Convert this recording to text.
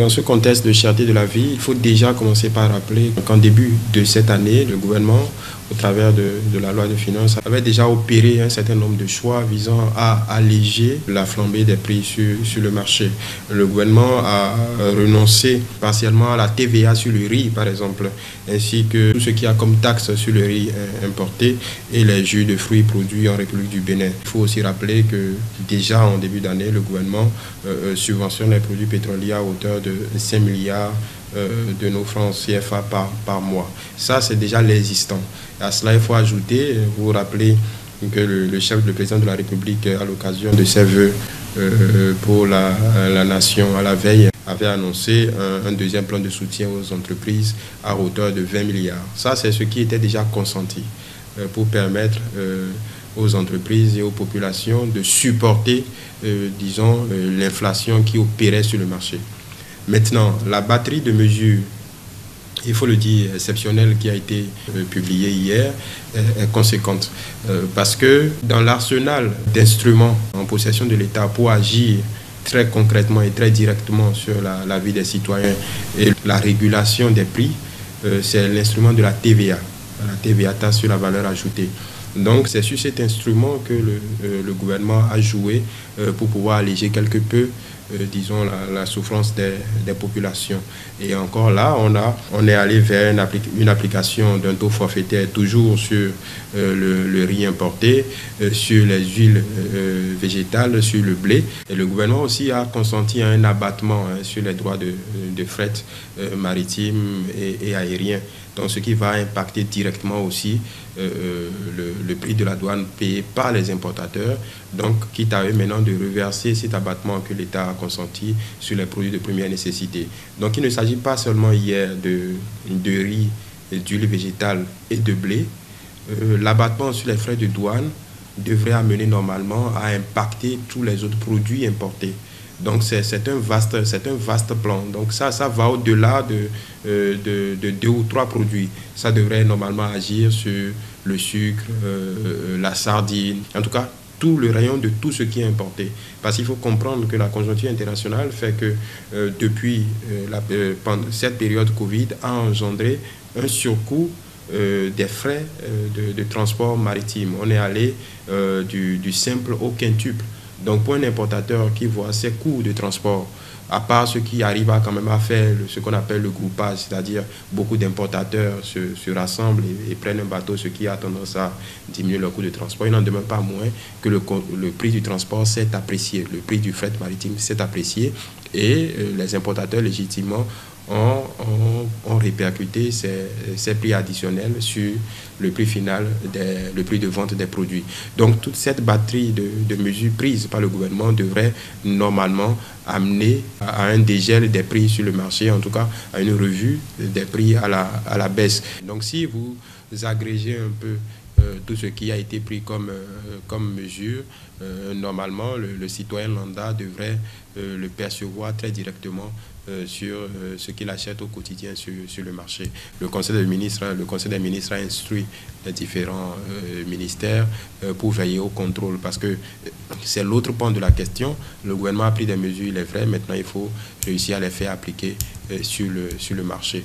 Dans ce contexte de cherté de la vie, il faut déjà commencer par rappeler qu'en début de cette année, le gouvernement, au travers de la loi de finances, avait déjà opéré un certain nombre de choix visant à alléger la flambée des prix sur le marché. Le gouvernement a renoncé partiellement à la TVA sur le riz, par exemple, ainsi que tout ce qui a comme taxe sur le riz importé et les jus de fruits produits en République du Bénin. Il faut aussi rappeler que déjà en début d'année, le gouvernement subventionne les produits pétroliers à hauteur de 5 milliards de nos francs CFA par mois. Ça, c'est déjà l'existant. À cela, il faut ajouter, vous vous rappelez que le président de la République, à l'occasion de ses vœux pour la nation à la veille, avait annoncé un deuxième plan de soutien aux entreprises à hauteur de 20 milliards. Ça, c'est ce qui était déjà consenti pour permettre aux entreprises et aux populations de supporter, disons, l'inflation qui opérait sur le marché. Maintenant, la batterie de mesures, il faut le dire, exceptionnelle qui a été publiée hier, est conséquente. Parce que dans l'arsenal d'instruments en possession de l'État pour agir très concrètement et très directement sur la vie des citoyens et la régulation des prix, c'est l'instrument de la TVA taxe sur la valeur ajoutée. Donc c'est sur cet instrument que le gouvernement a joué pour pouvoir alléger quelque peu disons, la souffrance des populations. Et encore là, on est allé vers une application d'un taux forfaitaire toujours sur le riz importé, sur les huiles végétales, sur le blé. Et le gouvernement aussi a consenti à un abattement sur les droits de fret maritime et aérien. Donc, ce qui va impacter directement aussi le prix de la douane payé par les importateurs. Donc, quitte à eux maintenant de reverser cet abattement que l'État a consenti sur les produits de première nécessité. Donc, il ne s'agit pas seulement hier de riz, d'huile végétale et de blé. L'abattement sur les frais de douane devrait amener normalement à impacter tous les autres produits importés. Donc c'est un vaste plan. Donc ça va au-delà de 2 ou 3 produits. Ça devrait normalement agir sur le sucre, la sardine, en tout cas tout le rayon de tout ce qui est importé. Parce qu'il faut comprendre que la conjoncture internationale fait que depuis cette période Covid a engendré un surcoût des frais de transport maritime. On est allé du simple au quintuple. Donc pour un importateur qui voit ses coûts de transport, à part ceux qui arrivent à quand même à faire ce qu'on appelle le groupage, c'est-à-dire beaucoup d'importateurs se rassemblent et prennent un bateau, ce qui a tendance à diminuer leur coût de transport, il n'en demeure pas moins que le prix du transport s'est apprécié, le prix du fret maritime s'est apprécié et les importateurs légitimement ont répercuté ces prix additionnels sur le prix final, le prix de vente des produits. Donc toute cette batterie de mesures prises par le gouvernement devrait normalement amener à un dégel des prix sur le marché, en tout cas à une revue des prix à la baisse. Donc si vous agrégez un peu tout ce qui a été pris comme mesure, normalement le citoyen lambda devrait le percevoir très directement sur ce qu'il achète au quotidien sur le marché. Le Conseil des ministres a instruit les différents ministères pour veiller au contrôle, parce que c'est l'autre pan de la question. Le gouvernement a pris des mesures, il est vrai, maintenant il faut réussir à les faire appliquer sur le marché.